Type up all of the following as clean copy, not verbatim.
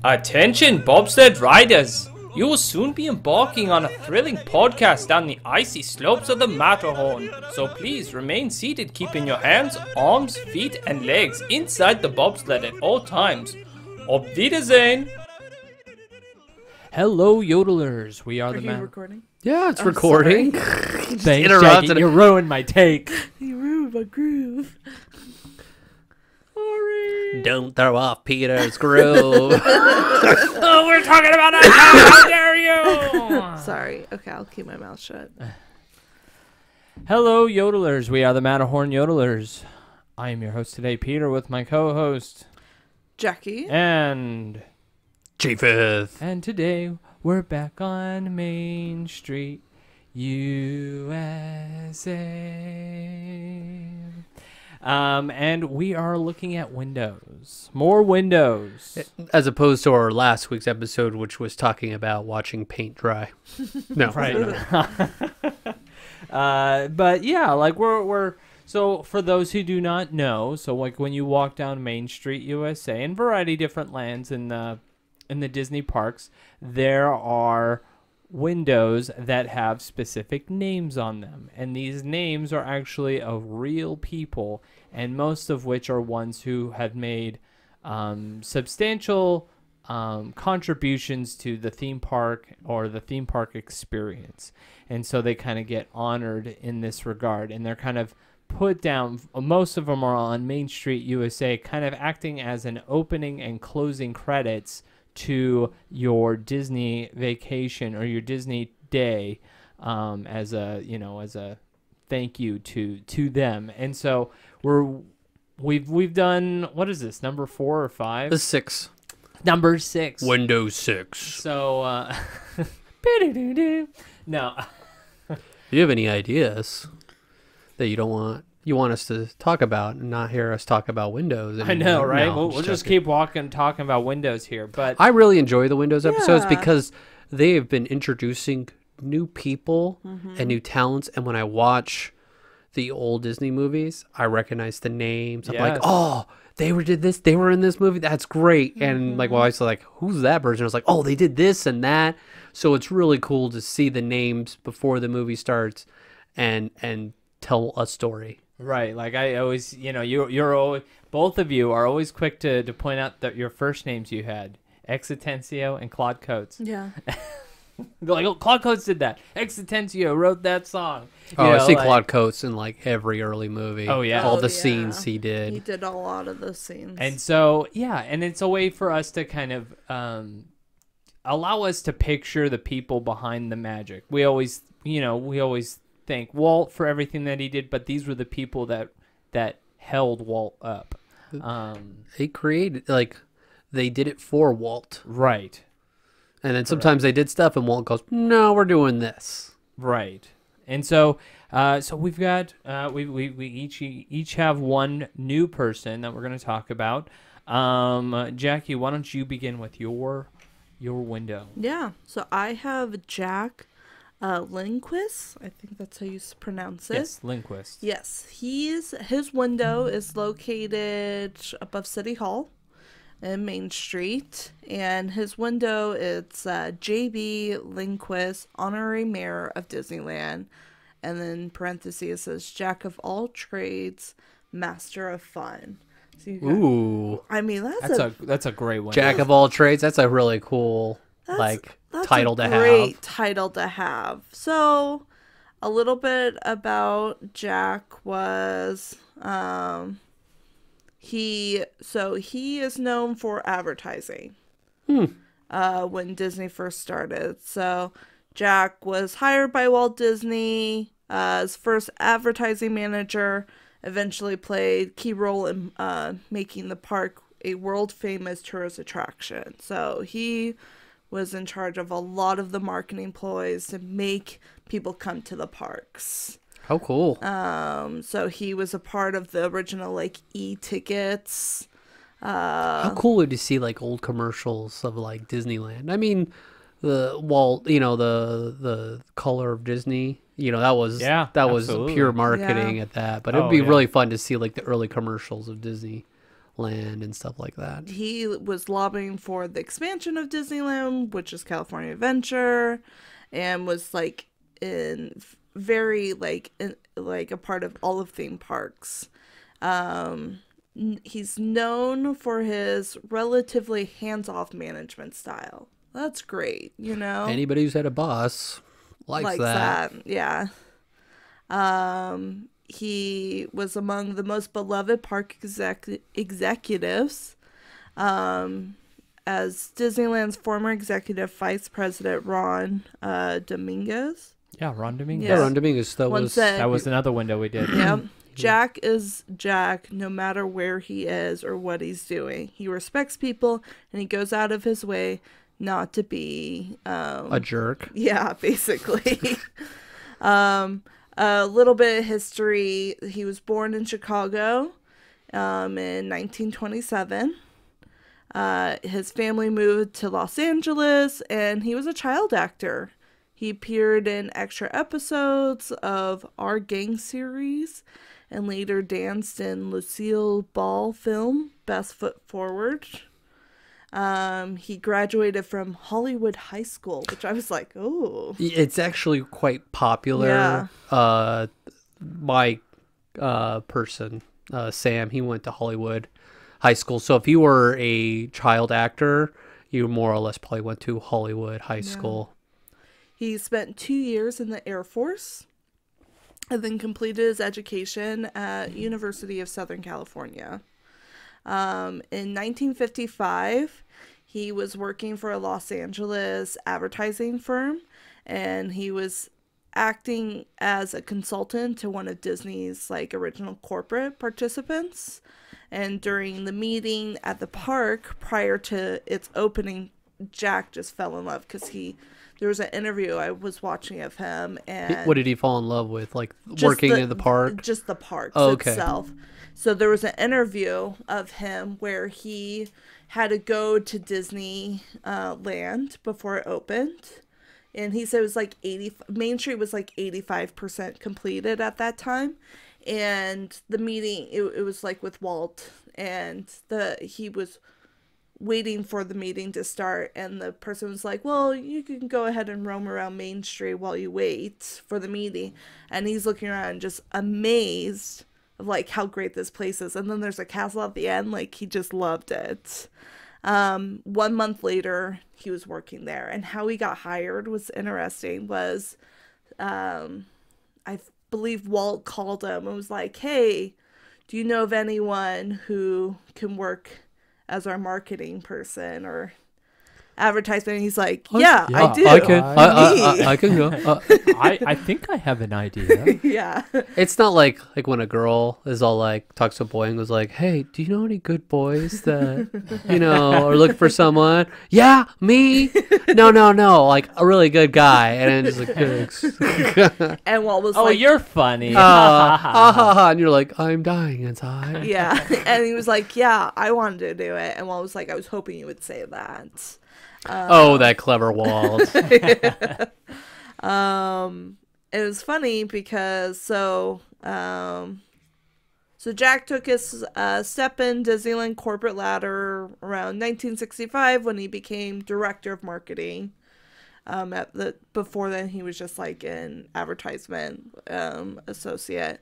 Attention bobsled riders! You will soon be embarking on a thrilling podcast down the icy slopes of the Matterhorn. So please remain seated, keeping your hands, arms, feet, and legs inside the bobsled at all times. Auf Wiedersehen! Hello, yodelers. We are the you recording? Yeah, it's recording. Thanks, Jackie. You ruined my take. You ruined my groove. Sorry. Don't throw off Peter's groove. Oh, we're talking about that. How dare you? Sorry. Okay, I'll keep my mouth shut. Hello, yodelers. We are the Matterhorn Yodelers. I am your host today, Peter, with my co-host, Jackie. and Chiefeth. And today we're back on Main Street, USA. And we are looking at windows. More windows. As opposed to our last week's episode, which was talking about watching paint dry. No. Right. But yeah, like we're so for those who do not know, so like when you walk down Main Street, USA, in variety of different lands in the Disney parks, there are windows that have specific names on them, and these names are actually of real people, and most of which are ones who have made substantial contributions to the theme park or the theme park experience, and so they kind of get honored in this regard, and they're kind of put down. Most of them are on Main Street, USA, kind of acting as an opening and closing credits to your Disney vacation or your Disney day, as a thank you to them. And so we've done, what is this, number 4 or 5? The 6. Number 6. Windows 6. So no. Do you have any ideas that you want us to talk about and not hear us talk about Windows anymore? I know, right? No, we'll just keep talking about Windows here. But I really enjoy the Windows episodes because they have been introducing new people and new talents. And when I watch the old Disney movies, I recognize the names. I'm like, oh, they did this. They were in this movie. That's great. And like, well, I was like, who's that person? I was like, oh, they did this and that. So it's really cool to see the names before the movie starts and tell a story. Right, like I always, you're always, both of you are always quick to point out that your first names you had, Exitencio and Claude Coates. Yeah. They're like, oh, Claude Coates did that. Exitencio wrote that song. I see Claude Coates in like every early movie. Oh yeah, all the scenes he did. He did a lot of those scenes. And so and it's a way for us to kind of allow us to picture the people behind the magic. We always thank Walt for everything that he did, but these were the people that held Walt up. They created, they did it for Walt. Right. And then sometimes they did stuff and Walt goes, no, we're doing this. Right. And so we've got, we each have one new person that we're going to talk about. Jackie, why don't you begin with your window? Yeah. So I have Jack Lindquist, I think that's how you pronounce it. Yes, Lindquist. Yes, his window is located above City Hall in Main Street, and his window it's J.B. Lindquist, honorary mayor of Disneyland, and then parentheses says Jack of all trades, master of fun. So ooh, I mean that's a great one. Jack of all trades. That's a really cool that's title to have. Great title to have. So, a little bit about Jack was he is known for advertising. When Disney first started. So, Jack was hired by Walt Disney as first advertising manager. Eventually played key role in making the park a world famous tourist attraction. So he was in charge of a lot of the marketing ploys to make people come to the parks. How cool. So he was a part of the original e-tickets. How cool would you see old commercials of Disneyland? I mean, the Walt, the color of Disney, that was was pure marketing at that. But it would be really fun to see the early commercials of Disneyland land and stuff like that. He was lobbying for the expansion of Disneyland, which is California Adventure, and was like in very like a part of all of theme parks. He's known for his relatively hands-off management style. That's great, you know. Anybody who's had a boss likes that. Yeah. He was among the most beloved park executives. As Disneyland's former executive vice president Ron Dominguez. Yeah, Ron Dominguez. Yeah, Ron Dominguez. That was another window we did. Yep. Jack is Jack no matter where he is or what he's doing. He respects people and he goes out of his way not to be a jerk. Yeah, basically. A little bit of history. He was born in Chicago in 1927. His family moved to Los Angeles and he was a child actor. He appeared in extra episodes of Our Gang series and later danced in Lucille Ball film Best Foot Forward. He graduated from Hollywood High School, which I was like, oh. It's actually quite popular. Yeah. My person, Sam, he went to Hollywood High School. So if you were a child actor, you more or less probably went to Hollywood High School. He spent 2 years in the Air Force and then completed his education at University of Southern California. In 1955, he was working for a Los Angeles advertising firm, and he was acting as a consultant to one of Disney's like original corporate participants. And during the meeting at the park prior to its opening, Jack just fell in love because there was an interview I was watching of him, and what did he fall in love with? Like working in the park? Just the parks okay. itself. So there was an interview of him where he had to go to Disney land before it opened. And he said it was like Main Street was like 85% completed at that time. And the meeting, it was like with Walt, and he was waiting for the meeting to start, and the person was like, well, you can go ahead and roam around Main Street while you wait for the meeting. And he's looking around just amazed of like how great this place is. And then there's a castle at the end, like he just loved it. 1 month later he was working there, and how he got hired was interesting. Was I believe Walt called him and was like, hey, do you know of anyone who can work as our marketing person or advertisement? And he's like, yeah, I do. I can go. I think I have an idea. Yeah. It's not like when a girl is all like talks to a boy and goes like, hey, do you know any good boys that are looking for someone? Yeah, me. No, like a really good guy. And then just like, and Walt was like, you're funny. And you're like, I'm dying inside. Yeah. And he was like, yeah, I wanted to do it. And Walt was like, I was hoping you would say that. That clever Walt. It was funny because so Jack took his step in Disneyland corporate ladder around 1965 when he became director of marketing. Before then he was just like an advertisement associate.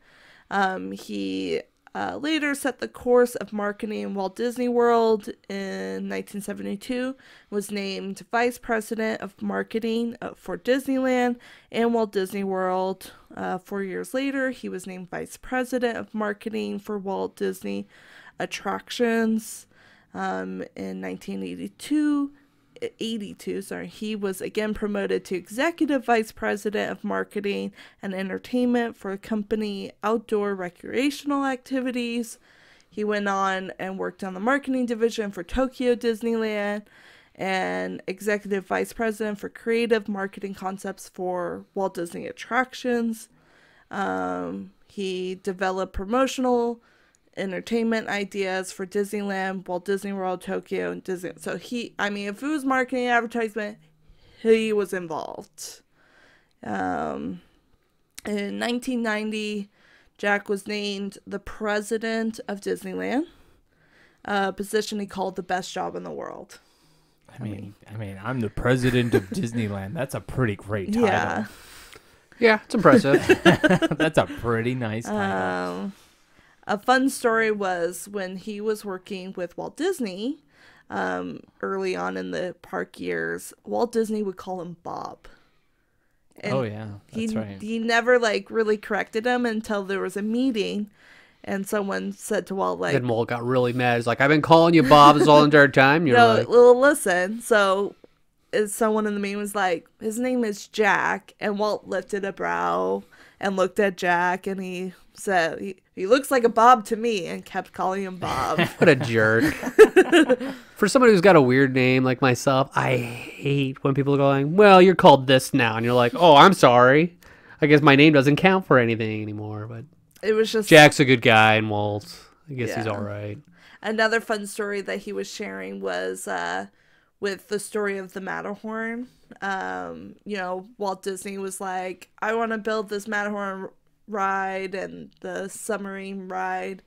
He later set the course of marketing in Walt Disney World in 1972, was named Vice President of Marketing for Disneyland and Walt Disney World. 4 years later, he was named Vice President of Marketing for Walt Disney Attractions. In 1982, he was again promoted to Executive Vice President of Marketing and Entertainment for company outdoor recreational activities. He went on and worked on the marketing division for Tokyo Disneyland and Executive Vice President for creative marketing concepts for Walt Disney Attractions. He developed promotional entertainment ideas for Disneyland, Walt Disney World, Tokyo, and Disney. So if it was marketing and advertisement, he was involved. In 1990, Jack was named the president of Disneyland. position he called the best job in the world. I mean, I'm the president of Disneyland. That's a pretty great title. Yeah. Yeah, it's impressive. That's a pretty nice title. A fun story was when he was working with Walt Disney, early on in the park years, Walt Disney would call him Bob. And oh yeah, that's right. He never like really corrected him until there was a meeting, and someone said to Walt like, Then Walt got really mad. He's like, I've been calling you Bob this whole entire time. You're "No, like, well, listen." So, someone in the meeting was like, "His name is Jack," and Walt lifted a brow and looked at Jack, and he said, "He looks like a Bob to me," and kept calling him Bob. what a jerk. For somebody who's got a weird name like myself, I hate when people are going, well, you're called this now. And you're like, oh, I'm sorry. I guess my name doesn't count for anything anymore. But It was just Jack's a good guy, and Walt, I guess he's Yeah. all right. Another fun story that he was sharing was with the story of the Matterhorn. Walt Disney was like, I want to build this Matterhorn ride and the submarine ride.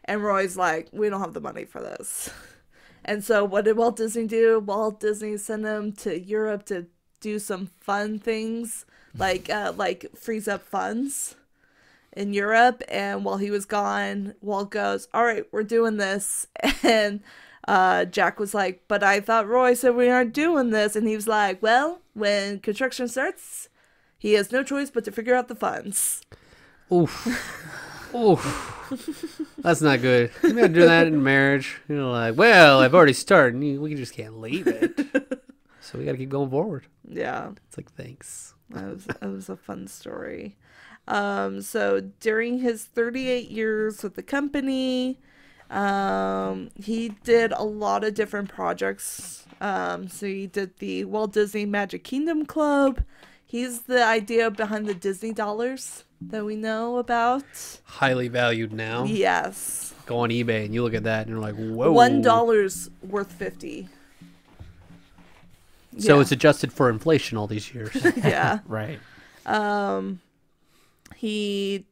And Roy's like, we don't have the money for this. And so what did Walt Disney do? Walt Disney sent him to Europe to do some fun things, like freeze up funds in Europe. And while he was gone, Walt goes, all right, we're doing this. And Jack was like, but I thought Roy said we aren't doing this. And he was like, well, when construction starts, he has no choice but to figure out the funds. Oof. Oof. That's not good. You gotta do that in marriage. You're like, well, I've already started. We just can't leave it. So we gotta keep going forward. Yeah. It's like, thanks. That was a fun story. So during his 38 years with the company, he did a lot of different projects. So he did the Walt Disney Magic Kingdom Club. He's the idea behind the Disney dollars that we know about. Highly valued now. Yes. Go on eBay and you look at that and you're like, whoa. $1 worth 50. So Yeah. it's adjusted for inflation all these years. Yeah. Right. He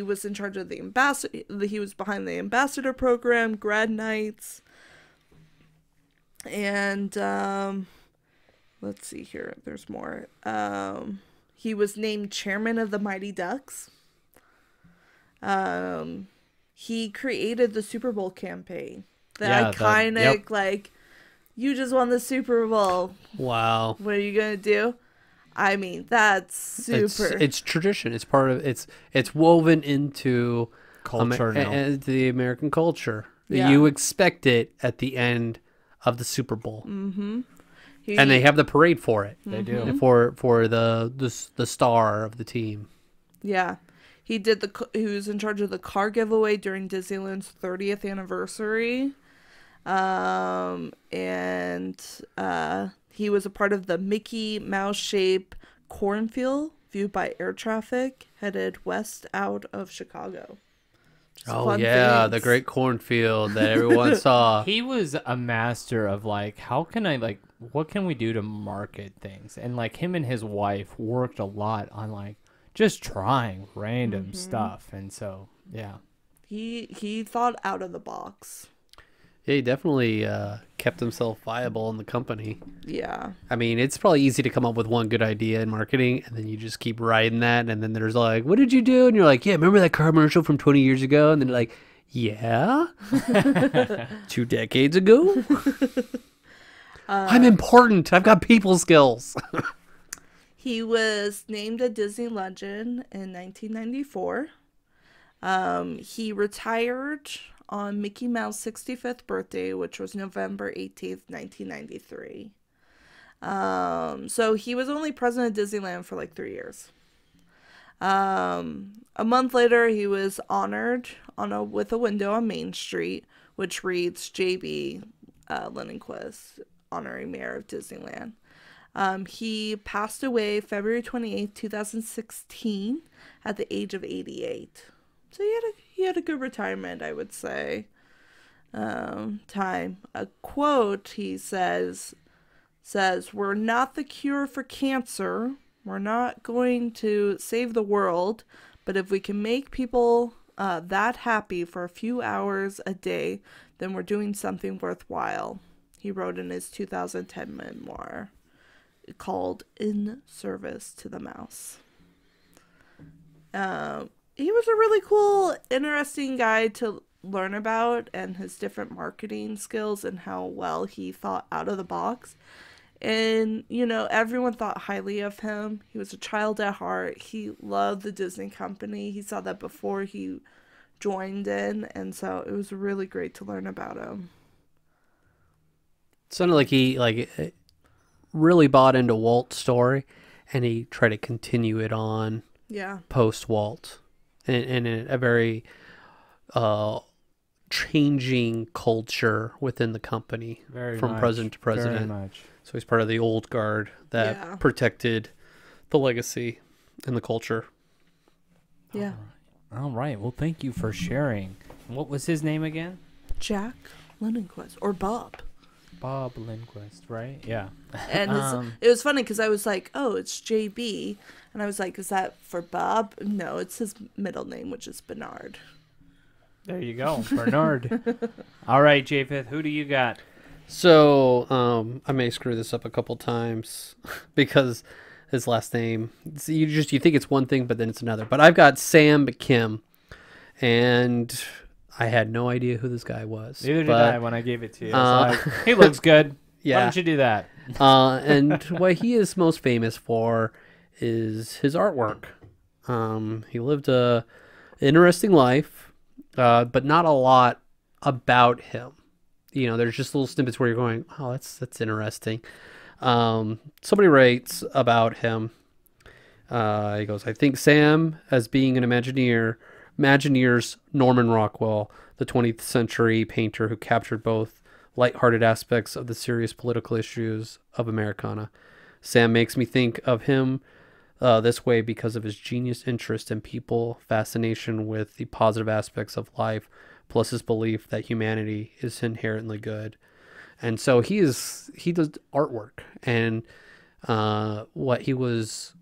was in charge of the ambassador. He was behind the ambassador program, grad nights, and let's see here. There's more. He was named chairman of the Mighty Ducks. He created the Super Bowl campaign. The iconic, like, you just won the Super Bowl. Wow. What are you gonna do? I mean, that's super. It's tradition. It's part of it's woven into Culture now. the American culture. Yeah. You expect it at the end of the Super Bowl, Mm-hmm. and they have the parade for it. They do. And for the star of the team. Yeah. He was in charge of the car giveaway during Disneyland's 30th anniversary. He was a part of the Mickey Mouse shape cornfield viewed by air traffic headed west out of Chicago. Just Oh fun yeah, things. the great cornfield that everyone saw. He was a master of like, what can we do to market things? And like him and his wife worked a lot on like just trying random stuff. And so, yeah. He thought out of the box. Yeah, he definitely kept himself viable in the company. Yeah. I mean, it's probably easy to come up with one good idea in marketing, and then you just keep riding that, and then there's like, what did you do? And you're like, yeah, remember that commercial from 20 years ago? And then they're like, yeah? 2 decades ago? I'm important. I've got people skills. He was named a Disney legend in 1994. He retired on Mickey Mouse's 65th birthday, which was November 18th, 1993. So he was only president of Disneyland for like 3 years. A month later, he was honored with a window on Main Street, which reads J.B. Lindquist, honorary mayor of Disneyland. He passed away February 28th, 2016, at the age of 88. So he had a good retirement, I would say. Time. A quote he says, "We're not the cure for cancer. We're not going to save the world. But if we can make people that happy for a few hours a day, then we're doing something worthwhile, he wrote in his 2010 memoir called In Service to the Mouse. He was a really cool, interesting guy to learn about, and his different marketing skills and how well he thought out of the box. And, everyone thought highly of him. He was a child at heart. He loved the Disney company. He saw that before he joined in, and so it was really great to learn about him. It sounded like he really bought into Walt's story, and he tried to continue it on post Walt, in a very changing culture within the company from president to president. Very much. So he's part of the old guard that protected the legacy and the culture. Yeah. All right. Well, thank you for sharing. What was his name again? Jack Lindquist, or Bob. Bob Lindquist, right? Yeah. And it was funny because I was like, oh, it's JB. And I was like, is that for Bob? No, it's his middle name, which is Bernard. There you go. Bernard. All right, Japheth, who do you got? So I may screw this up a couple times because his last name, you think it's one thing, but then it's another. But I've got Sam Kim, and I had no idea who this guy was. Neither did I when I gave it to you. He looks good. Yeah. Why don't you do that? And what he is most famous for is his artwork. He lived a interesting life, but not a lot about him. There's just little snippets where you're going, oh, that's interesting. Somebody writes about him. He goes, I think Sam, as being an Imagineer's Norman Rockwell, the 20th century painter who captured both lighthearted aspects of the serious political issues of Americana. Sam makes me think of him this way because of his genius interest in people, fascination with the positive aspects of life, plus his belief that humanity is inherently good. And so he does artwork, and what he was,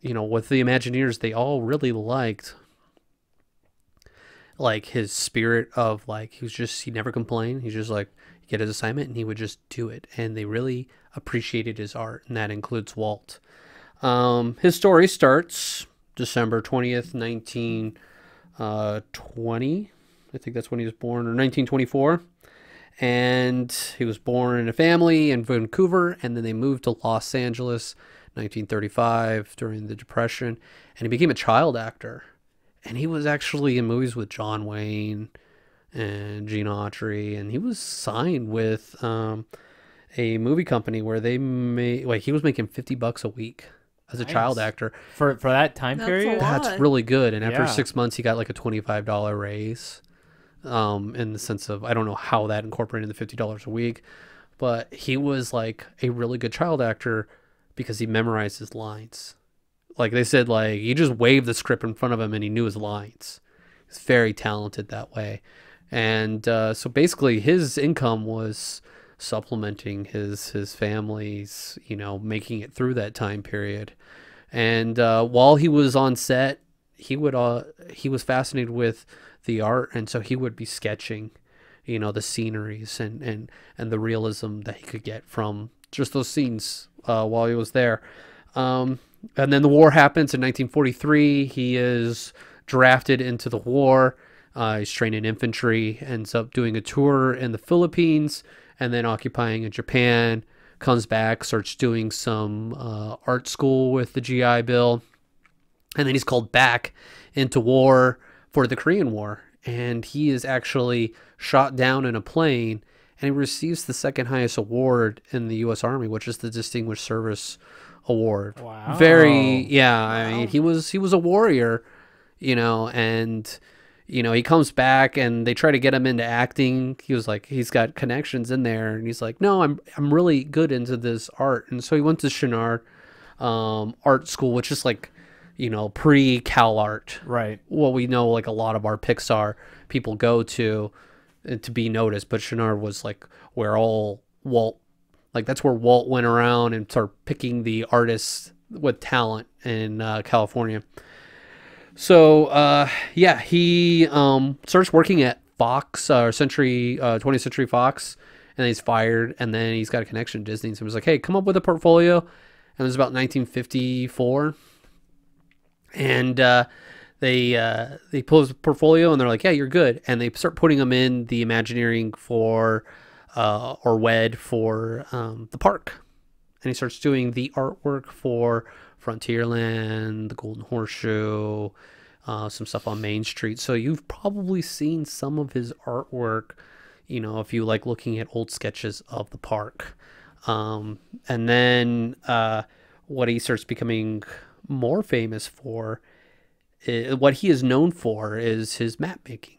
with the Imagineers, they all really liked his spirit of he never complained. He's just he'd get his assignment and he would just do it. And they really appreciated his art, and that includes Walt. His story starts December 20th, 1920. I think that's when he was born, or 1924. And he was born in a family in Vancouver, and then they moved to Los Angeles 1935 during the Depression, and he became a child actor. And he was actually in movies with John Wayne and Gene Autry, and he was signed with a movie company where they made, he was making $50 a week as a child actor. For that time period? That's really good. And after 6 months, he got a $25 raise. In the sense of, I don't know how that incorporated the $50 a week, but he was a really good child actor because he memorized his lines. They said, you just waved the script in front of him and he knew his lines. He's very talented that way. And so basically his income was supplementing his family's, making it through that time period. And while he was on set, he was fascinated with the art, and so he would be sketching, the sceneries and the realism that he could get from just those scenes while he was there. And then the war happens in 1943. He is drafted into the war. He's trained in infantry, ends up doing a tour in the Philippines, and then occupying in Japan. Comes back, starts doing some art school with the GI Bill, and then he's called back into war for the Korean War, and he is actually shot down in a plane, and he receives the second highest award in the U.S. Army, which is the Distinguished Service Award. Wow. I mean, he was a warrior, and he comes back and they try to get him into acting. He was he's got connections in there, and he's no, I'm really good into this art. And so he went to Chouinard art school, which is pre-Cal Art. Right. What we know, a lot of our Pixar people go to be noticed, but Chouinard was where all Walt, that's where Walt went around and started picking the artists with talent in California. So, he starts working at Fox or 20th Century Fox, and then he's fired, and then he's got a connection to Disney, so he was like, hey, come up with a portfolio. And it was about 1954, and they pull his portfolio, and they're like, yeah, you're good, and they start putting him in the Imagineering for or WED for the park, and he starts doing the artwork for Frontierland, the Golden Horseshoe, some stuff on Main Street. So you've probably seen some of his artwork, if you like looking at old sketches of the park. And then what he starts becoming more famous for, what he is known for, is his map making.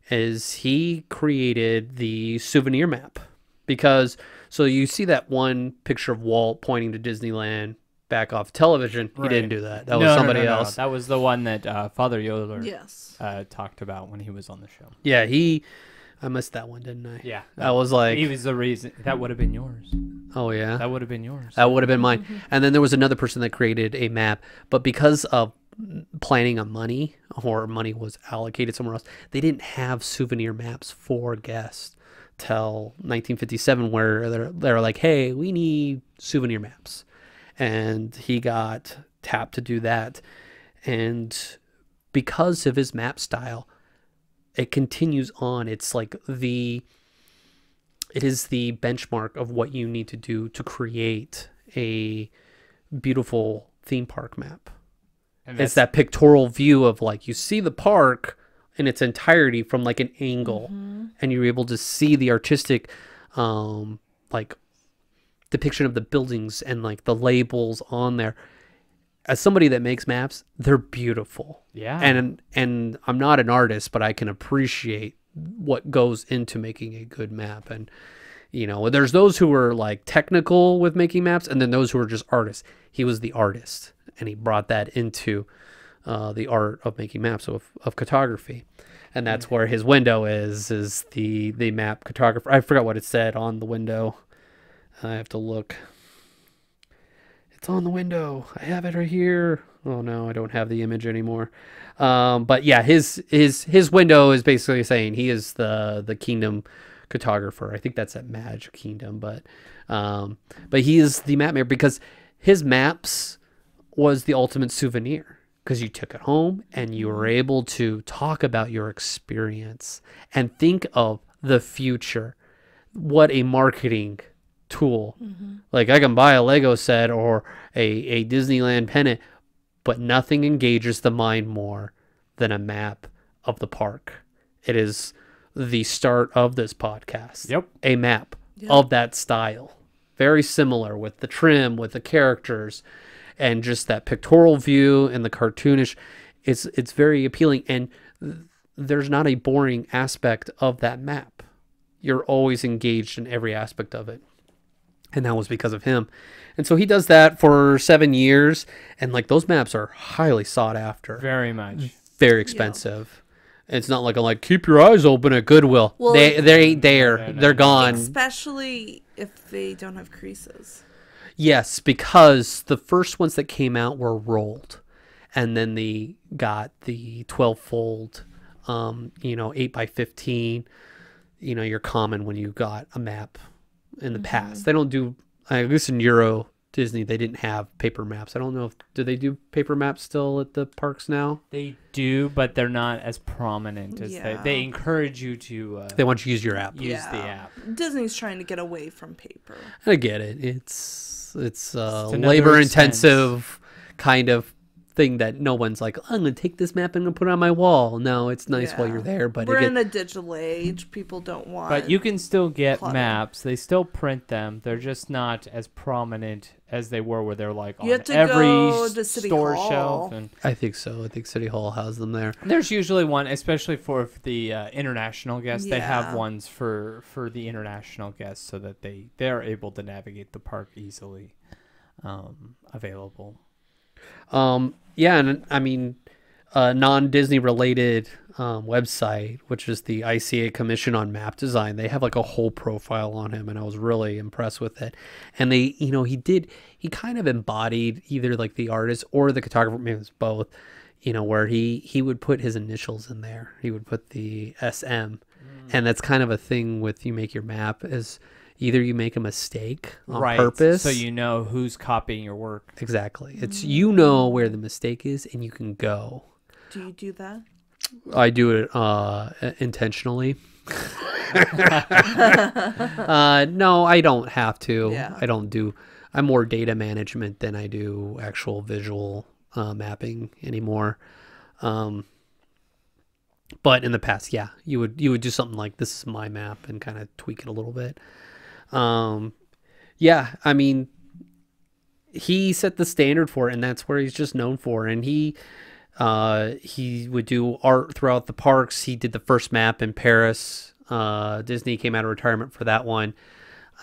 Is he created the souvenir map. Because, so you see that one picture of Walt pointing to Disneyland back off television. He didn't do that. That was somebody else. That was the one that Father Yoder talked about when he was on the show. Yeah, I missed that one, didn't I? Yeah. That was like... He was the reason. That would have been yours. Oh, yeah? That would have been yours. That would have been mine. And then there was another person that created a map, but because of planning on money, or money was allocated somewhere else, they didn't have souvenir maps for guests till 1957, where they're like, hey, we need souvenir maps. And he got tapped to do that. And because of his map style, it continues on. It's like it is the benchmark of what you need to do to create a beautiful theme park map. And it's that pictorial view of, like, you see the park in its entirety from like an angle, and you're able to see the artistic like depiction of the buildings and like the labels on there. As somebody that makes maps, they're beautiful. Yeah. And I'm not an artist, but I can appreciate what goes into making a good map. And there's those who are like technical with making maps, and then those who are just artists. He was the artist, and he brought that into the art of making maps of cartography. And that's where his window is the map cartographer. I forgot what it said on the window. I have to look. It's on the window. I have it right here. Oh no, I don't have the image anymore. But yeah, his window is basically saying he is the kingdom cartographer. I think that's at Magic Kingdom, but he is the map maker because his maps was the ultimate souvenir, because you took it home and you were able to talk about your experience and think of the future. What a marketing tool. Like, I can buy a Lego set or a Disneyland pennant, but nothing engages the mind more than a map of the park. It is the start of this podcast. Yep. A map of that style. Very similar with the trim, with the characters, and just that pictorial view and the cartoonish. It's very appealing, and there's not a boring aspect of that map. You're always engaged in every aspect of it. And that was because of him. And so he does that for 7 years, and like, those maps are highly sought after. Very much. Very expensive. It's not like keep your eyes open at Goodwill. Well, they ain't there. They're gone. Especially if they don't have creases. Yes, because the first ones that came out were rolled, and then they got the 12-fold, 8x15. You're common when you got a map in the past. They don't do, at least in Euro Disney, they didn't have paper maps. I don't know do they do paper maps still at the parks now? They do, but they're not as prominent as they encourage you to. They want you to use your app. Use the app. Disney's trying to get away from paper. I get it. It's labor intensive kind of thing that no one's like, I'm gonna take this map and I'm gonna put it on my wall. No, it's nice while you're there, but we're in a digital age. People don't want. But you can still get maps. They still print them. They're just not as prominent as they were, where they're like on every store shelf. And I think so. I think City Hall has them there. There's usually one, especially for the international guests. They have ones for the international guests, so that they're able to navigate the park easily. Available. Yeah, and I mean, non-Disney related website, which is the ICA Commission on Map Design, they have like a whole profile on him, and I was really impressed with it. And they, he kind of embodied either like the artist or the cartographer, maybe it was both, you know, where he would put his initials in there. He would put the SM. And that's kind of a thing with you make your map is either you make a mistake on purpose. So you know who's copying your work. Exactly. It's you know where the mistake is and you can go. Do you do that? I do it intentionally. No, I don't have to. Yeah. I'm more data management than I do actual visual mapping anymore. But in the past, yeah, you would do something like this is my map and kind of tweak it a little bit. Yeah, I mean, he set the standard for it, and that's where he's just known for. And he would do art throughout the parks. He did the first map in Paris. Disney came out of retirement for that one,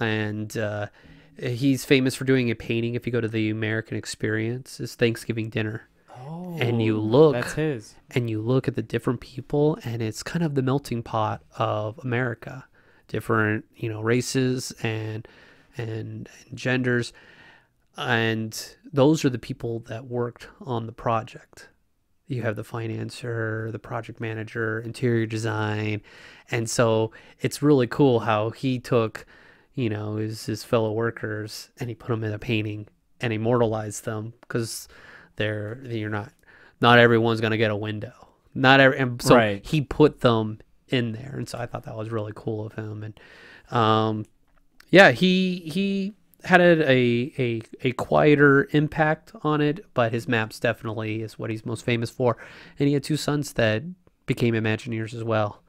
and he's famous for doing a painting. If you go to the American Experience, is Thanksgiving dinner. Oh, And you look, that's his. And you look at the different people, and it's kind of the melting pot of America, different, you know, races and genders, and those are the people that worked on the project. You have the financer, the project manager, interior design, and so it's really cool how he took, you know, his fellow workers and he put them in a painting and immortalized them because not everyone's going to get a window. And so he put them in there. And so I thought that was really cool of him. And yeah, he had a quieter impact on it, but his maps definitely is what he's most famous for. And he had 2 sons that became Imagineers as well.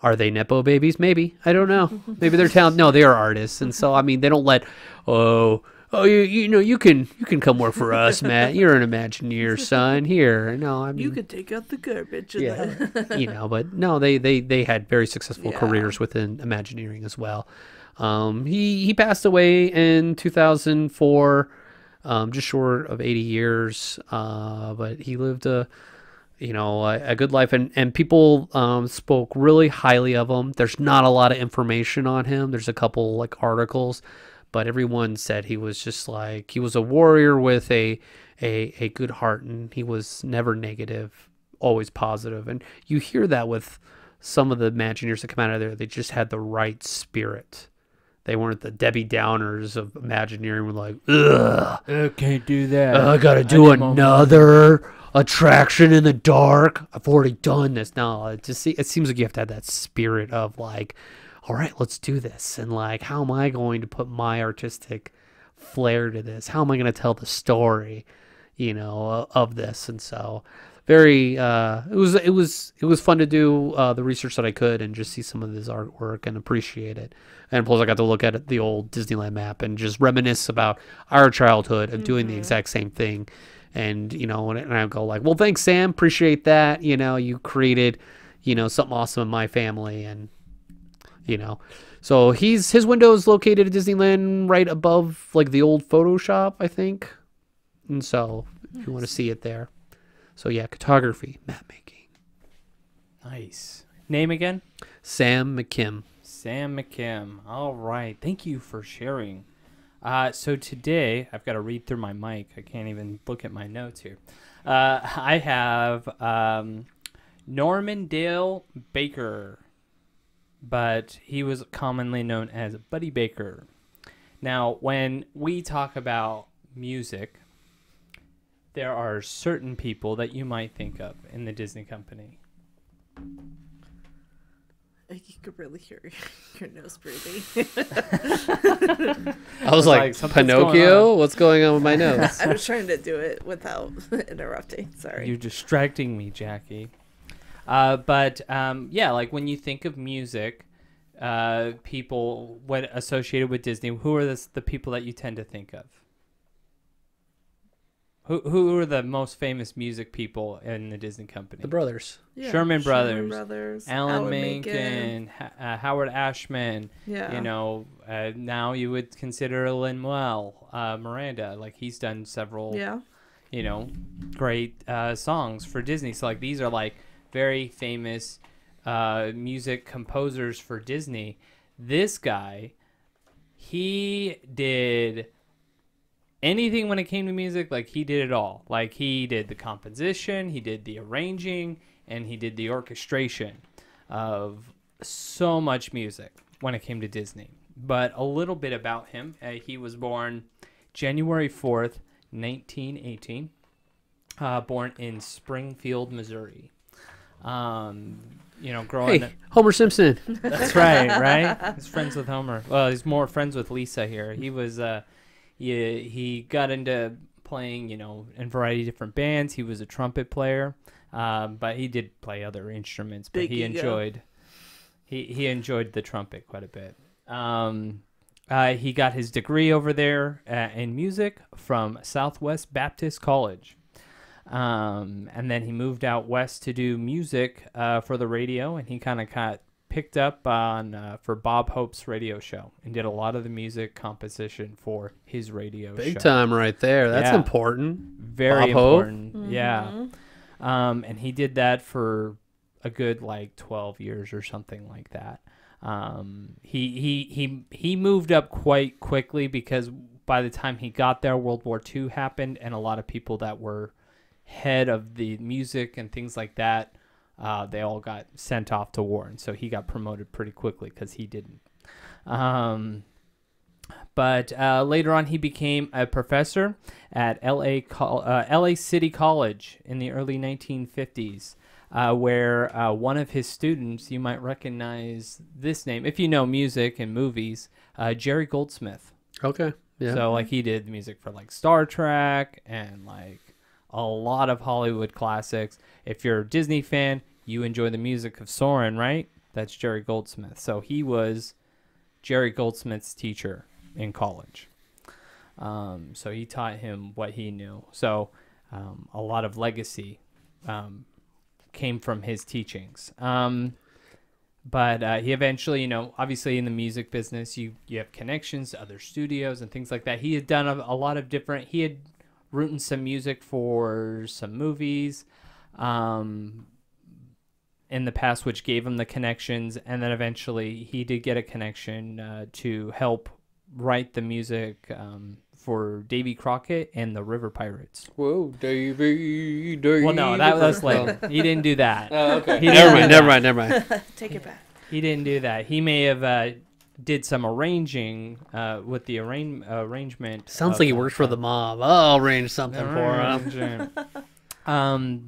Are they Nepo babies? Maybe. I don't know. Maybe they're talented. No, they are artists. And so, I mean, they don't let, you know, you can come work for us, Matt. You're an Imagineer, son. Here, no, I mean, you could take out the garbage. Yeah, you know, but no, they had very successful careers within Imagineering as well. He passed away in 2004, just short of 80 years. But he lived a good life, and people spoke really highly of him. There's not a lot of information on him. There's a couple like articles. But everyone said he was just like, he was a warrior with a good heart, and he was never negative, always positive. And you hear that with some of the Imagineers that come out of there. They just had the right spirit. They weren't the Debbie Downers of Imagineering. We're like, ugh, I can't do that. I gotta do another attraction in the dark. I've already done this. No, it seems like you have to have that spirit of like, all right, let's do this. And like, how am I going to put my artistic flair to this? How am I going to tell the story, you know, of this? And so very, it was fun to do the research that I could and just see some of his artwork and appreciate it. And plus I got to look at the old Disneyland map and just reminisce about our childhood of doing the exact same thing. And, you know, and I go like, well, thanks, Sam. Appreciate that. You know, you created, you know, something awesome in my family. And, you know, so his window is located at Disneyland right above like the old Photoshop, I think. And so if you want to see it there. So yeah, photography, map making. Nice. Name again? Sam McKim. Sam McKim. All right. Thank you for sharing. So today, I've got to read through my mic. I can't even look at my notes here. I have Norman Dale Baker, but he was commonly known as Buddy Baker. Now, when we talk about music, there are certain people that you might think of in the Disney company. You could really hear your nose breathing. I was like Pinocchio? What's going on with my nose? I was trying to do it without interrupting. Sorry. You're distracting me, Jackie. But yeah, like when you think of music, people what associated with Disney, who are the people that you tend to think of? Who are the most famous music people in the Disney company? The brothers. Yeah, Sherman Brothers, Alan Menken, Howard Ashman. Yeah. You know, now you would consider Lin-Manuel Miranda. Like he's done several, you know, great songs for Disney. So like these are like very famous music composers for Disney. This guy, he did anything when it came to music, like he did it all. Like he did the composition, he did the arranging, and he did the orchestration of so much music when it came to Disney. But a little bit about him. He was born January 4th, 1918. Born in Springfield, Missouri. Growing up. Homer Simpson. That's right? He's friends with Homer. Well, he's more friends with Lisa here. He was, he got into playing, in a variety of different bands. He was a trumpet player, but he did play other instruments. But he enjoyed the trumpet quite a bit. He got his degree over there in music from Southwest Baptist College. And then he moved out west to do music for the radio, and he kind of got picked up on for Bob Hope's radio show and did a lot of the music composition for his radio show. Big time right there. That's important. Very Bob important. Hope. Yeah. And he did that for a good 12 years or something like that. He moved up quite quickly because by the time he got there, World War II happened, and a lot of people that were head of the music and things like that, they all got sent off to war, and so he got promoted pretty quickly because he didn't. But later on, he became a professor at LA City College in the early 1950s, where one of his students, you might recognize this name if you know music and movies, Jerry Goldsmith. Okay, yeah. So he did music for Star Trek and a lot of Hollywood classics. If you're a Disney fan, you enjoy the music of Soarin', right? That's Jerry Goldsmith. So he was Jerry Goldsmith's teacher in college. So he taught him what he knew. So a lot of legacy came from his teachings. But he eventually, obviously in the music business, you have connections to other studios and things like that. He had done a lot of different, he had written some music for some movies in the past, which gave him the connections. And then eventually he did get a connection to help write the music for Davy Crockett and the River Pirates. Whoa, Davy. Well, no, that's later. He didn't do that. Oh, okay. Never mind. Take it back. He didn't do that. He may have did some arranging with the arrangement. Sounds like he works for the mob. I'll arrange something for him.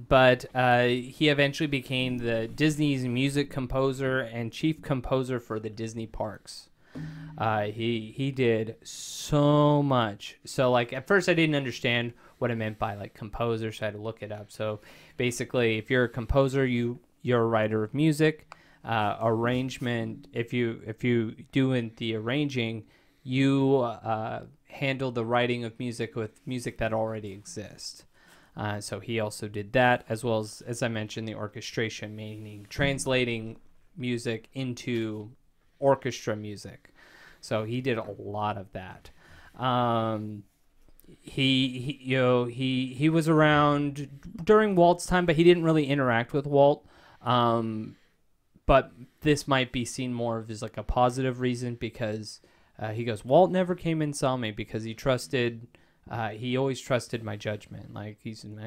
But he eventually became the Disney's music composer and chief composer for the Disney parks. He did so much. So at first I didn't understand what it meant by composer, so I had to look it up. So basically, if you're a composer, you're a writer of music. Arrangement, if you doing the arranging, you handle the writing of music with music that already exists. So he also did that, as well as I mentioned, the orchestration, meaning translating music into orchestra music. So he did a lot of that. He was around during Walt's time, but he didn't really interact with Walt. But this might be seen more of as a positive reason, because he goes, Walt never came and saw me because he always trusted my judgment. I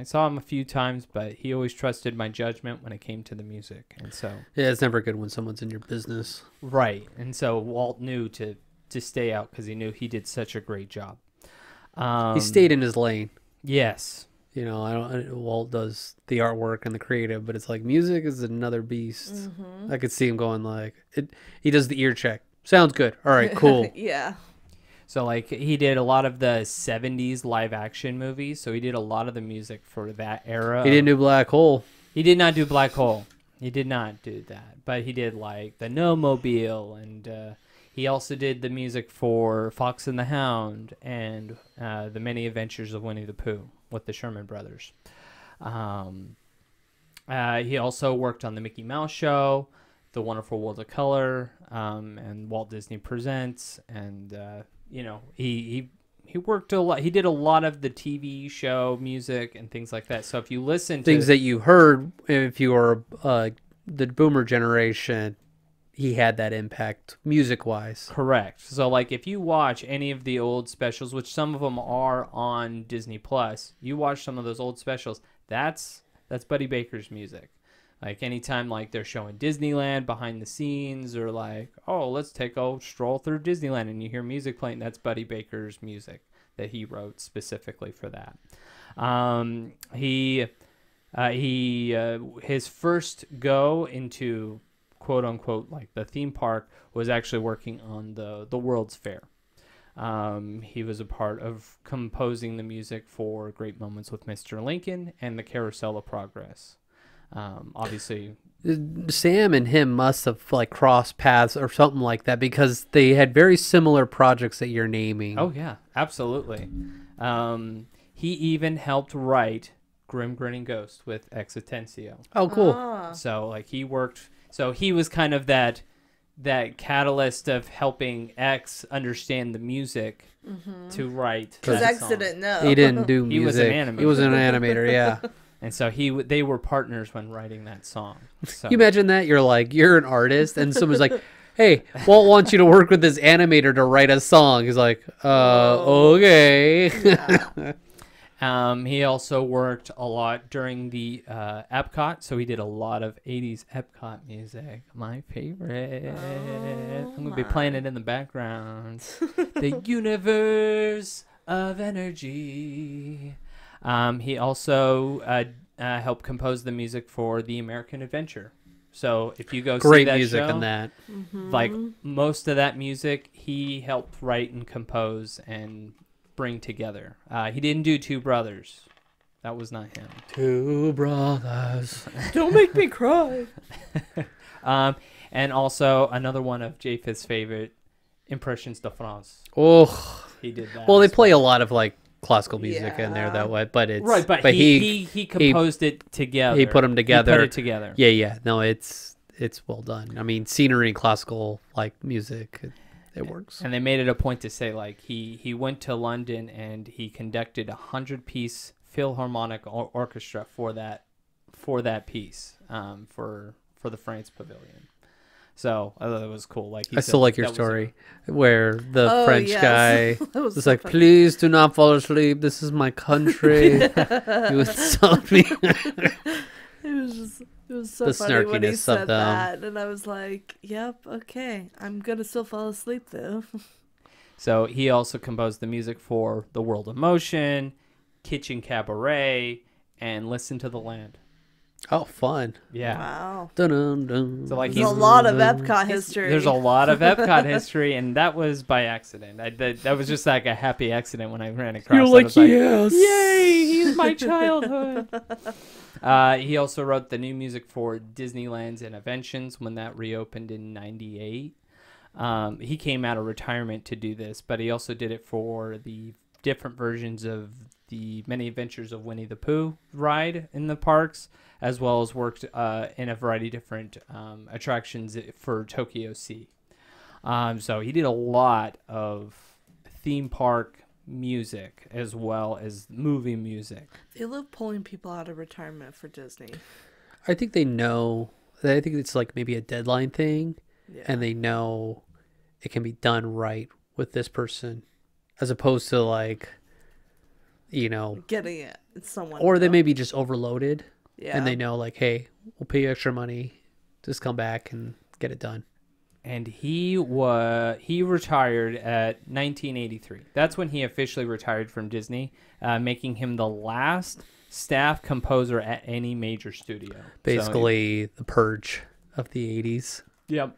saw him a few times, but he always trusted my judgment when it came to the music. And so yeah, it's never good when someone's in your business, right? And so Walt knew to stay out because he knew he did such a great job. He stayed in his lane. Yes. Walt does the artwork and the creative, but it's music is another beast. Mm-hmm. I could see him going he does the ear check. Sounds good. All right, cool. Yeah. So he did a lot of the 70s live action movies. So he did a lot of the music for that era. He didn't do Black Hole. He did not do Black Hole. He did not do that. But he did the No Mobile, and he also did the music for Fox and the Hound and The Many Adventures of Winnie the Pooh with the Sherman Brothers. He also worked on the Mickey Mouse Show, The Wonderful World of Color, and Walt Disney Presents, and he worked a lot. He did a lot of the TV show music and things like that. So if you listen to things that you heard, if you were the Boomer generation, he had that impact music-wise. Correct. So like if you watch any of the old specials, which some of them are on Disney Plus, you watch some of those old specials, that's Buddy Baker's music. Like anytime like they're showing Disneyland behind the scenes, or like, oh, let's take a stroll through Disneyland, and you hear music playing, that's Buddy Baker's music that he wrote specifically for that. His first go into quote unquote like the theme park was actually working on the World's Fair. He was a part of composing the music for Great Moments with Mr. Lincoln and the Carousel of Progress. Obviously, Sam and him must have like crossed paths or something like that, because they had very similar projects that you're naming. oh yeah, absolutely. He even helped write Grim Grinning Ghost with Existencio. Oh, cool. So like he worked. So he was kind of that catalyst of helping X understand the music to write. Because that X song. didn't know. He didn't do music. He was an animator. He was an animator, yeah. And so they were partners when writing that song. So. You imagine that? You're an artist, and someone's like, hey, Walt wants you to work with this animator to write a song. He's like, okay. Yeah. He also worked a lot during the Epcot, so he did a lot of 80s Epcot music. My favorite. I'm going to be playing it in the background. The universe of energy. He also helped compose the music for The American Adventure. So if you go see Great that music show, in that. like most of that music, he helped write and compose and bring together. He didn't do Two Brothers. That was not him. Two brothers. Don't make me cry. And also another one of Japheth's favorite, Impressions de France. Oh. He did that. Well, they as play a lot of like classical music in there Yeah. that way, but it's right, but he composed it together. he put them together. He put it together. Yeah. No, it's well done. I mean, scenery and classical like music, it works. And they made it a point to say like he went to London and he conducted 100-piece Philharmonic orchestra for that piece for the France Pavilion. So I thought that was cool. Like I still like your story where the French yes. guy That was was so like, funny. please do not fall asleep. This is my country. You insult me. It was so The funny when he snarkiness of said them. that, and I was like, "Yep, okay, I'm gonna still fall asleep though." So he also composed the music for The World of Motion, Kitchen Cabaret, and Listen to the Land. Oh, fun. Yeah. Wow, Dun-dun-dun. So like there's a lot of Epcot history. There's a lot of Epcot history, and that was by accident. That was just like a happy accident when I ran across. You're it. I like, was like, yes. yay! He's my childhood. He also wrote the new music for Disneyland's Innoventions when that reopened in '98. He came out of retirement to do this, but he also did it for the different versions of the Many Adventures of Winnie the Pooh ride in the parks, as well as worked in a variety of different attractions for Tokyo Sea. So he did a lot of theme park music as well as movie music. They love pulling people out of retirement for Disney. I think they know. I think it's like maybe a deadline thing, Yeah. and they know it can be done right with this person, as opposed to like, Getting it. It's someone. or they new. may be just overloaded, Yeah. and they know like, hey, we'll pay you extra money, just come back and get it done. And he retired at 1983. That's when he officially retired from Disney, making him the last staff composer at any major studio. Basically, the purge of the 80s. Yep.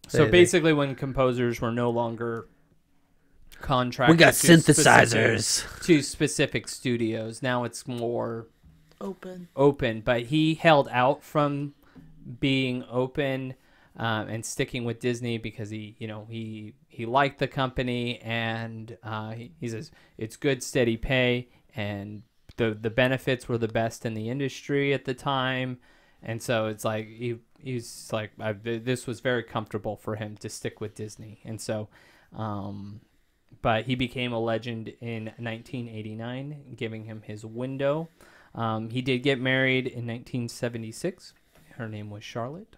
So They- basically, when composers were no longer contracted, We got to synthesizers. to specific studios. Now it's more open. but he held out from being open and sticking with Disney because he liked the company, and he says it's good steady pay, and the benefits were the best in the industry at the time, and so it's like he's like this was very comfortable for him to stick with Disney, and so but he became a legend in 1989, giving him his window. He did get married in 1976. Her name was Charlotte.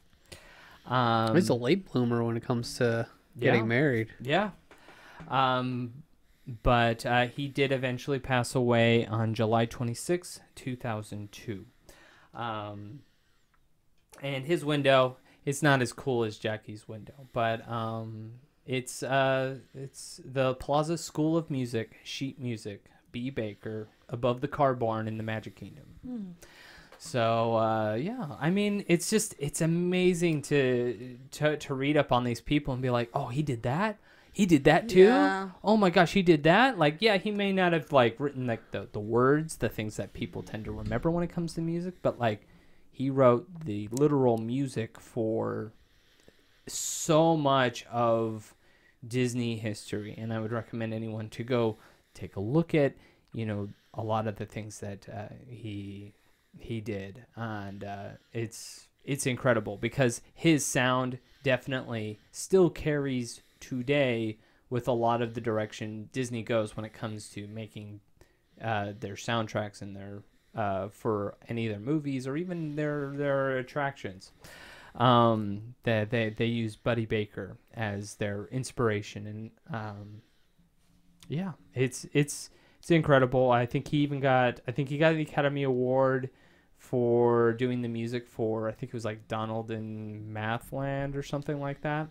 He's a late bloomer when it comes to getting married. Yeah. But he did eventually pass away on July 26, 2002. And his window, it's not as cool as Jackie's window, but it's the Plaza School of Music, sheet music, B. Baker, above the car barn in the Magic Kingdom. So yeah, I mean, it's amazing to read up on these people and be like, oh, he did that. He did that too. Yeah. Oh my gosh, he did that. Like, yeah, he may not have like written like the words, the things that people tend to remember when it comes to music, but like he wrote the literal music for so much of Disney history, and I would recommend anyone to go take a look at, you know, a lot of the things that he did, and it's incredible because his sound definitely still carries today with a lot of the direction Disney goes when it comes to making their soundtracks and their for any of their movies or even their attractions. They use Buddy Baker as their inspiration, and yeah, it's incredible. I think he got the Academy Award for doing the music for, I think it was like Donald in Mathland or something like that.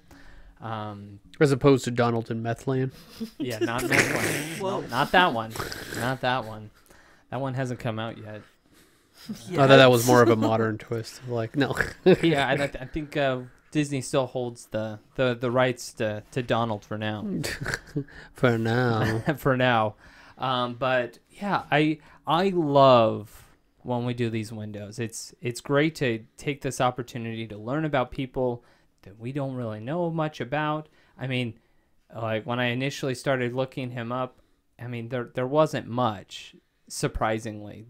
As opposed to Donald in Methland. Yeah, not Mathland. No, not that one. Not that one. That one hasn't come out yet. I thought that was more of a modern twist. Like, no. Yeah, I think Disney still holds the rights to Donald for now. For now. For now. But yeah, I love when we do these windows. It's great to take this opportunity to learn about people that we don't really know much about. I mean, like when I initially started looking him up, I mean there wasn't much, surprisingly.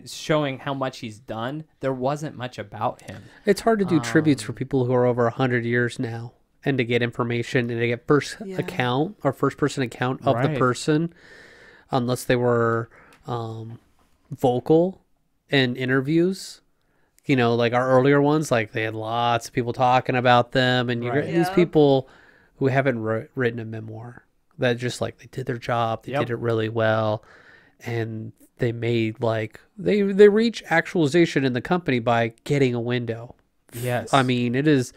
Showing how much he's done, there wasn't much about him. It's hard to do tributes for people who are over 100 years now, and to get information and to get first account or first person account of the person, unless they were vocal in interviews. You know, like our earlier ones, like they had lots of people talking about them, and you get these people who haven't written a memoir that just like they did their job, they did it really well, and they made like they reach actualization in the company by getting a window. Yes, I mean, it is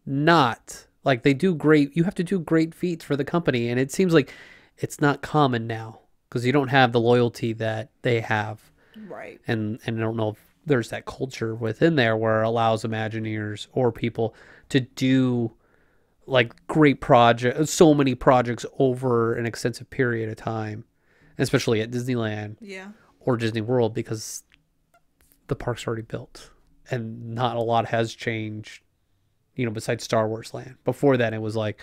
not like they do great. You have to do great feats for the company, and it seems like it's not common now because you don't have the loyalty that they have, right? And I don't know if there's that culture within there where it allows Imagineers or people to do like great projects, so many projects over an extensive period of time, especially at Disneyland or Disney World, because the park's already built and not a lot has changed, you know, besides Star Wars Land. Before that, it was like,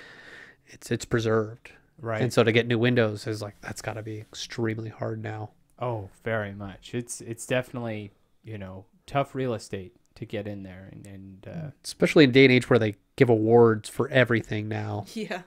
it's preserved. Right. And so to get new windows is like, that's gotta be extremely hard now. Oh, very much. It's definitely, you know, tough real estate to get in there, and especially in a day and age where they give awards for everything now. Yeah.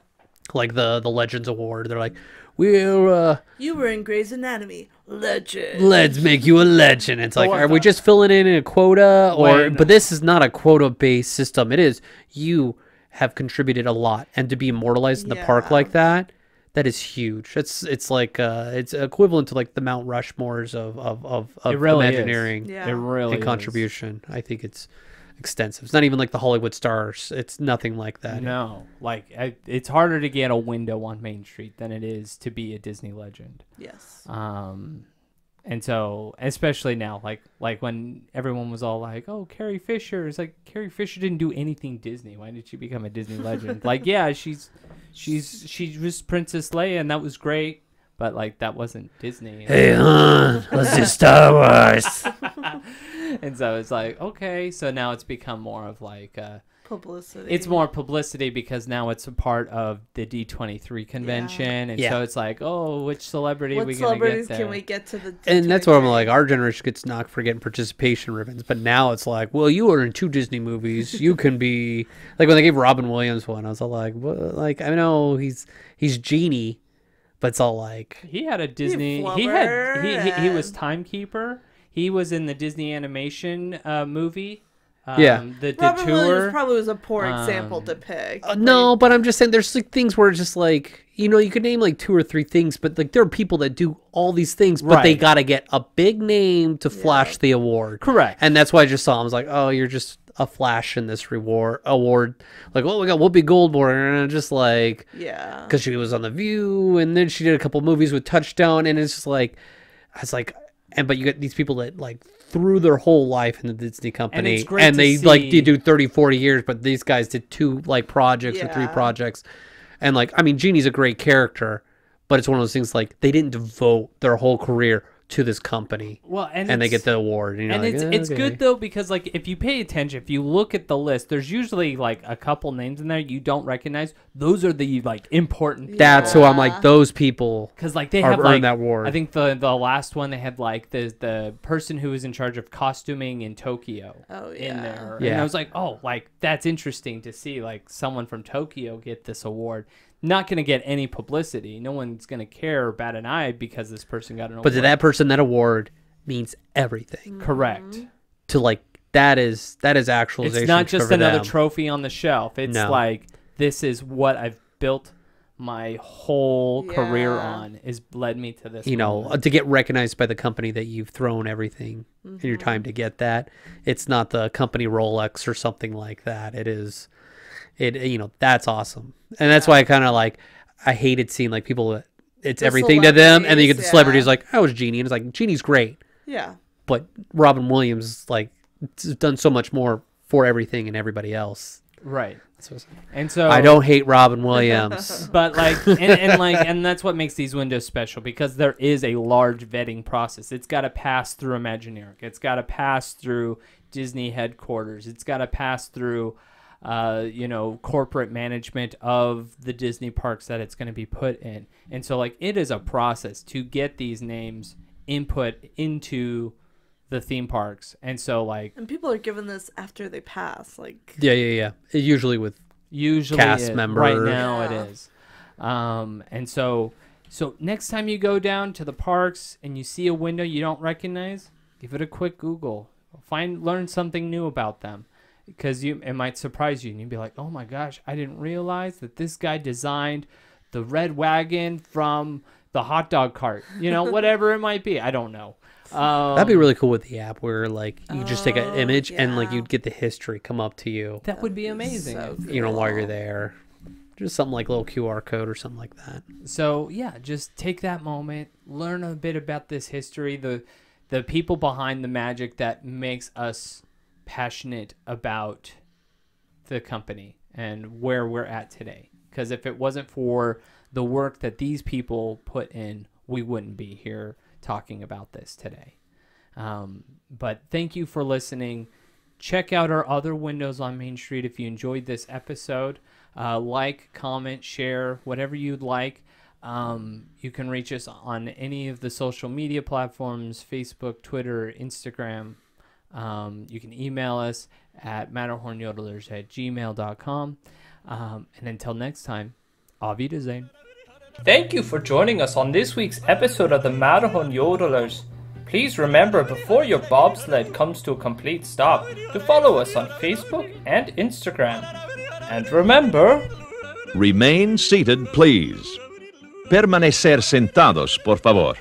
Like the Legends Award. They're like, we're you were in Grey's Anatomy. Legend. Let's make you a legend. It's like, are we just filling in a quota? But this is not a quota-based system. It is, you have contributed a lot. And to be immortalized in the park like that, that is huge. It's like it's equivalent to like the Mount Rushmores of Imagineering and contribution. I think it's extensive. It's not even like the Hollywood stars. It's nothing like that. No, like it's harder to get a window on Main Street than it is to be a Disney legend. Yes. And so, especially now, like when everyone was all like, "Oh, Carrie Fisher," it's like Carrie Fisher didn't do anything Disney. Why did she become a Disney legend? Like, yeah, she was Princess Leia, and that was great, but like that wasn't Disney. Hey, let's do Star Wars. And so it's like, okay, so now it's become more of like publicity. It's more publicity because now it's a part of the D23 convention, and so it's like, oh, which celebrity are we going to get there? Can we get to the D23? And that's what I'm like, our generation gets knocked for getting participation ribbons, but now it's like, well, you were in 2 Disney movies, you can be like when they gave Robin Williams one, I was all like, what? Like, I know he's Genie, but it's all like he had a Disney. He was Timekeeper. He was in the Disney animation movie. The Robin tour Williams probably was a poor example to pick. No, but I'm just saying there's like things where it's just like, you know, you could name like 2 or 3 things, but like there are people that do all these things, but they got to get a big name to flash the award. Correct. And that's why I just saw him. I was like, oh, you're just a flash in this award. Like, oh, we got Whoopi Goldberg, and just like, yeah, because she was on The View, and then she did a couple movies with Touchdown, and it's just like, I was like, but you get these people that like threw their whole life in the Disney company, and they like they do 30, 40 years, but these guys did 2 like projects or 3 projects, and like, I mean, Jeannie's a great character, but it's one of those things like they didn't devote their whole career to this company. Well, and they get the award. You know, and like, it's good though, because like if you pay attention, if you look at the list, there's usually like a couple names in there you don't recognize. Those are the like important people. That's who I'm like, those people, because like they have like that award. I think the last one they had like the person who was in charge of costuming in Tokyo in there. And I was like, oh, like that's interesting to see like someone from Tokyo get this award. Not going to get any publicity. No one's going to care or bat an eye because this person got an award. But to that person, that award means everything. Correct. To like, that is actualization. It's not just for another them. trophy on the shelf. It's like, this is what I've built my whole career on, is led me to this. You know, to get recognized by the company that you've thrown everything in your time to get that. It's not the company Rolex or something like that. It is... you know, that's awesome. And that's why I kind of like, I hated seeing like people, it's everything to them. And then you get the celebrities like, oh, it's Jeannie. And it's like, Jeannie's great. Yeah. But Robin Williams, like, has done so much more for everything and everybody else. Right. And so I don't hate Robin Williams. But like, and that's what makes these windows special, because there is a large vetting process. It's got to pass through Imagineering. It's got to pass through Disney headquarters. It's got to pass through you know, corporate management of the Disney parks that it's going to be put in. And so like, it is a process to get these names input into the theme parks. And so like, and people are given this after they pass, like yeah. Usually with cast members. Right now it is. And so next time you go down to the parks and you see a window you don't recognize, give it a quick Google. Learn something new about them. Because it might surprise you, and you'd be like, oh my gosh, I didn't realize that this guy designed the red wagon from the hot dog cart. You know, whatever it might be. I don't know. That'd be really cool with the app where like you just take an image and like you'd get the history come up to you. That would be amazing. So cool. You know, while you're there. Just something like a little QR code or something like that. So yeah, just take that moment, learn a bit about this history, the people behind the magic that makes us passionate about the company and where we're at today. Because if it wasn't for the work that these people put in, we wouldn't be here talking about this today. But thank you for listening. Check out our other windows on Main Street if you enjoyed this episode. Like, comment, share, whatever you'd like. You can reach us on any of the social media platforms: Facebook, Twitter, Instagram. You can email us at matterhornyodelers@gmail.com. And until next time, auf Wiedersehen. Thank you for joining us on this week's episode of the Matterhorn Yodelers. Please remember, before your bobsled comes to a complete stop, to follow us on Facebook and Instagram. And remember... Remain seated, please. Permanecer sentados, por favor.